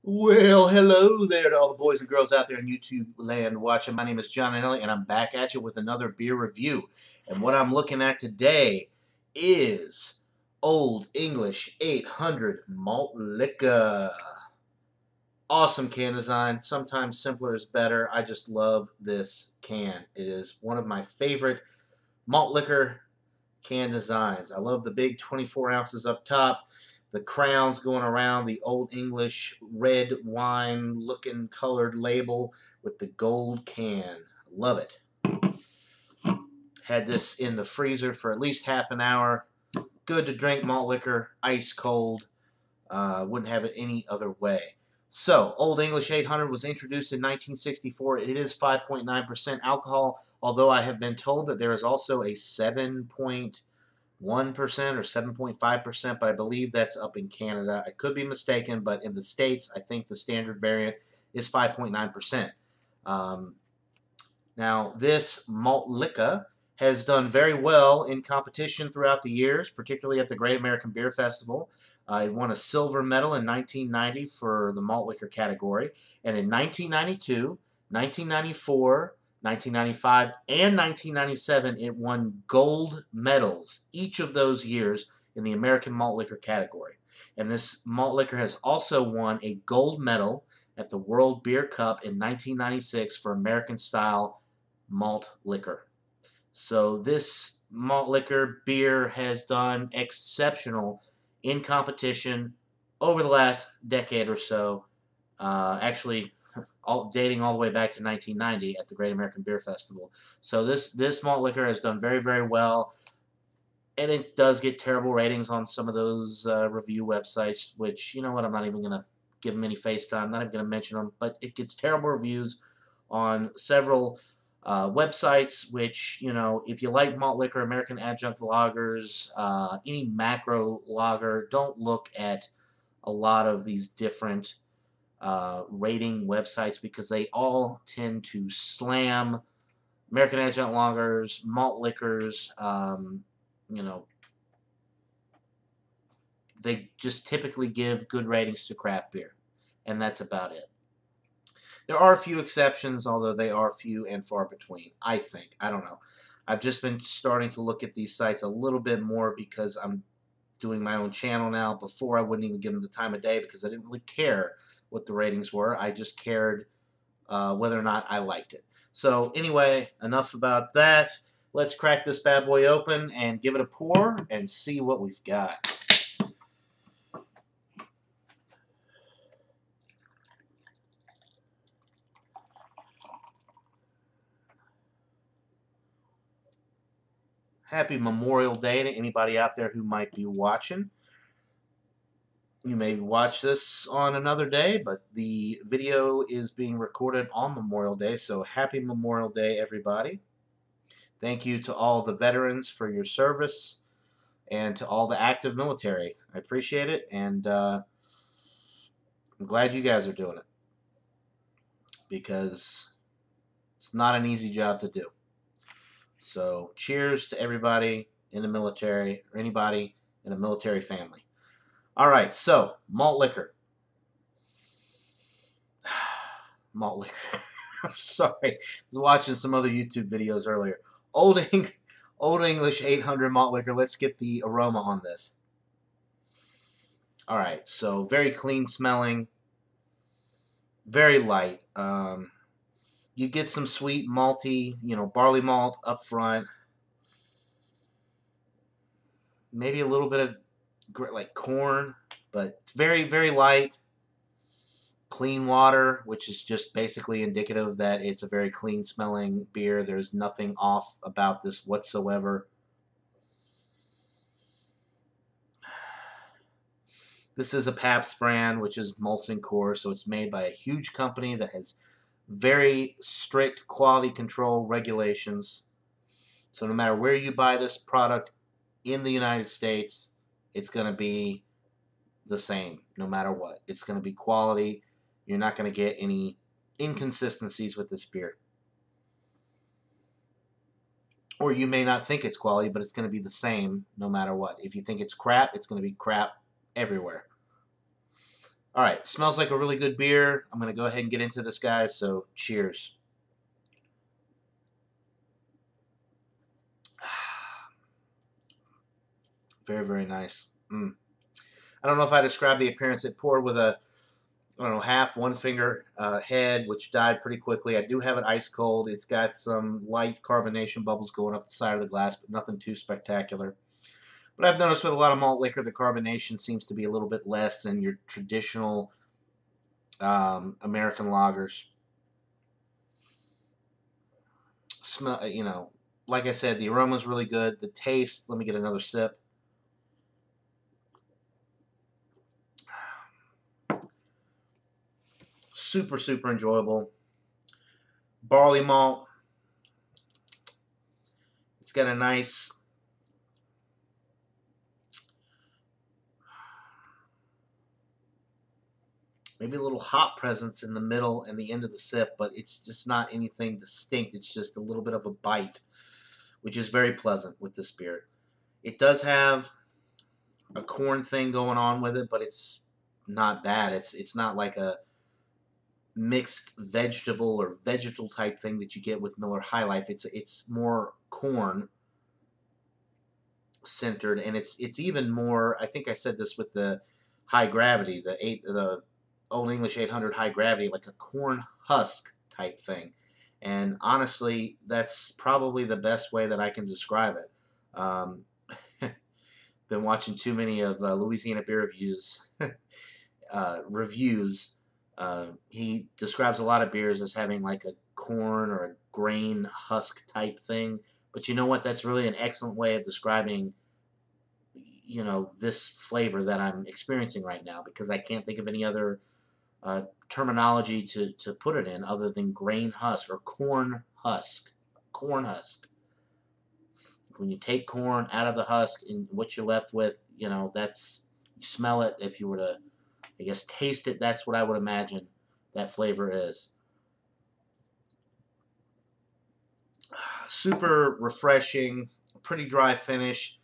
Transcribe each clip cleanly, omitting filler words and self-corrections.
Well, hello there to all the boys and girls out there in YouTube land watching. My name is John Anelli, and I'm back at you with another beer review. And what I'm looking at today is Old English 800 Malt Liquor. Awesome can design. Sometimes simpler is better. I just love this can. It is one of my favorite malt liquor can designs. I love the big 24 ounces up top, the crowns going around, the Old English red wine looking colored label with the gold can. Love it. Had this in the freezer for at least half an hour. Good to drink malt liquor, ice cold. Wouldn't have it any other way. So, Old English 800 was introduced in 1964. It is 5.9% alcohol, although I have been told that there is also a 7.1% or 7.5%, but I believe that's up in Canada. I could be mistaken, but in the States, I think the standard variant is 5.9%. Um, Now, this malt liquor has done very well in competition throughout the years, particularly at the Great American Beer Festival. It won a silver medal in 1990 for the malt liquor category, and in 1992, 1994, 1995, and 1997, it won gold medals each of those years in the American malt liquor category. And this malt liquor has also won a gold medal at the World Beer Cup in 1996 for American style malt liquor. So this malt liquor beer has done exceptional in competition over the last decade or so. Actually, dating all the way back to 1990 at the Great American Beer Festival. So this malt liquor has done very well, and it does get terrible ratings on some of those review websites. Which, you know what, I'm not even gonna give them any face time. Not even gonna mention them, but it gets terrible reviews on several websites, which, you know, if you like malt liquor, American adjunct lagers, any macro lager, don't look at a lot of these different rating websites because they all tend to slam American adjunct lagers, malt liquors. You know, they just typically give good ratings to craft beer, and that's about it. There are a few exceptions, although they are few and far between, I think. I don't know. I've just been starting to look at these sites a little bit more because I'm doing my own channel now. Before, I wouldn't even give them the time of day because I didn't really care what the ratings were. I just cared whether or not I liked it. So, anyway, enough about that. Let's crack this bad boy open and give it a pour and see what we've got. Happy Memorial Day to anybody out there who might be watching. You may watch this on another day, but the video is being recorded on Memorial Day, so happy Memorial Day, everybody. Thank you to all the veterans for your service and to all the active military. I appreciate it, and I'm glad you guys are doing it because it's not an easy job to do. So, cheers to everybody in the military or anybody in a military family. All right, so malt liquor. Malt liquor. I'm sorry. I was watching some other YouTube videos earlier. Old, Old English 800 malt liquor. Let's get the aroma on this. All right, so very clean smelling, very light. You get some sweet malty, you know, barley malt up front. Maybe a little bit of like corn, but it's very light. Clean water, which is just basically indicative that it's a very clean smelling beer. There's nothing off about this whatsoever. This is a Pabst brand, which is Molson Coors, so it's made by a huge company that has very strict quality control regulations. So no matter where you buy this product in the United States, it's going to be the same no matter what. It's going to be quality. You're not going to get any inconsistencies with this beer. Or you may not think it's quality, but it's going to be the same no matter what. If you think it's crap, it's going to be crap everywhere. All right, smells like a really good beer. I'm going to go ahead and get into this, guys. So cheers. Very, very nice. I don't know if I describe the appearance. It poured with a, I don't know, half one finger head, which died pretty quickly. I do have it ice cold. It's got some light carbonation bubbles going up the side of the glass, but nothing too spectacular. But I've noticed with a lot of malt liquor, the carbonation seems to be a little bit less than your traditional American lagers. Smell, like I said, the aroma is really good. The taste, let me get another sip. Super, super enjoyable. Barley malt. It's got a nice, maybe a little hop presence in the middle and the end of the sip, but it's just not anything distinct. It's just a little bit of a bite, which is very pleasant with this beer. It does have a corn thing going on with it, but it's not bad. It's not like a mixed vegetable or vegetal type thing that you get with Miller High Life. It's more corn centered, and it's even more. I think I said this with the high gravity, the Old English 800 high gravity, like a corn husk type thing. And honestly, that's probably the best way that I can describe it. Um, been watching too many of Louisiana beer reviews. He describes a lot of beers as having like a corn or a grain husk type thing. But you know what? That's really an excellent way of describing, this flavor that I'm experiencing right now, because I can't think of any other terminology to put it in other than grain husk or corn husk. Corn husk. When you take corn out of the husk and what you're left with, that's, you smell it. If you were to, I guess, taste it, that's what I would imagine that flavor is. Super refreshing, pretty dry finish.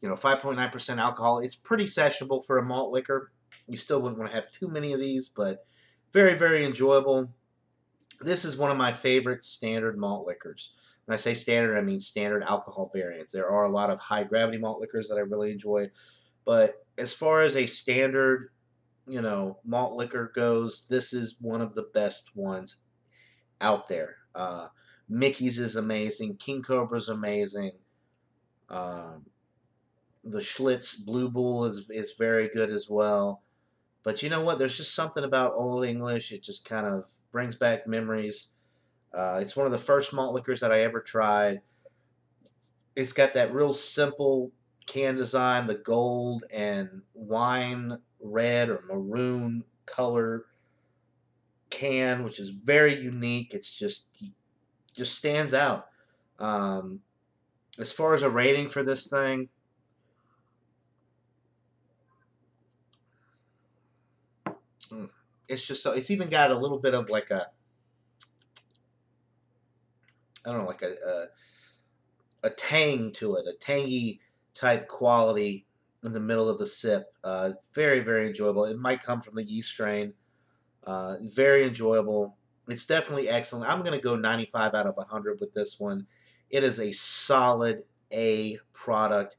5.9% alcohol. It's pretty sessionable for a malt liquor. You still wouldn't want to have too many of these, but very, very enjoyable. This is one of my favorite standard malt liquors. When I say standard, I mean standard alcohol variants. There are a lot of high gravity malt liquors that I really enjoy, but as far as a standard, malt liquor goes, this is one of the best ones out there. Mickey's is amazing. King Cobra's amazing. Um, the Schlitz Blue Bull is very good as well. But you know what? There's just something about Old English. It just kind of brings back memories. It's one of the first malt liquors that I ever tried. It's got that real simple can design, the gold and wine red or maroon color can, which is very unique. It's just stands out. Um, as far as a rating for this thing, it's just so, it's even got a little bit of like a, I don't know, like a tang to it, a tangy type quality in the middle of the sip. Very, very enjoyable. It might come from the yeast strain. Very enjoyable. It's definitely excellent. I'm going to go 95 out of 100 with this one. It is a solid A product.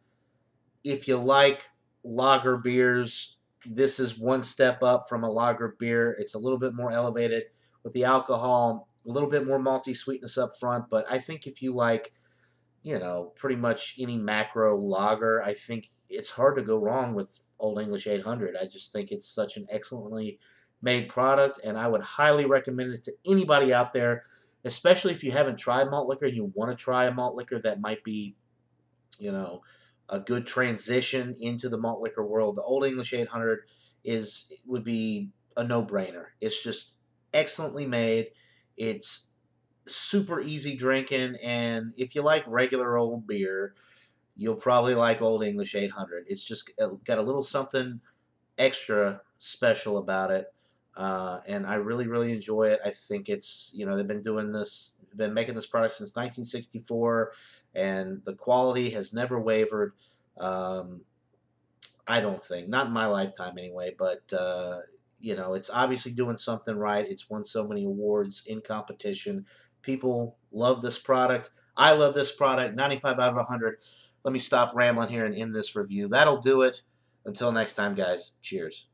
If you like lager beers, this is one step up from a lager beer. It's a little bit more elevated with the alcohol, a little bit more malty sweetness up front. But I think if you like, pretty much any macro lager, I think it's hard to go wrong with Old English 800. I just think it's such an excellently made product, and I would highly recommend it to anybody out there, especially if you haven't tried malt liquor and you want to try a malt liquor that might be, you know, a good transition into the malt liquor world. The Old English 800 would be a no-brainer. It's just excellently made. It's super easy drinking, and if you like regular old beer, you'll probably like Old English 800. It's just got a little something extra special about it, and I really, really enjoy it. I think it's, they've been making this product since 1964, and the quality has never wavered. Um, I don't think, not in my lifetime anyway, but you know, it's obviously doing something right. It's won so many awards in competition. People love this product. I love this product. 95 out of 100. Let me stop rambling here and end this review. That'll do it. Until next time, guys. Cheers.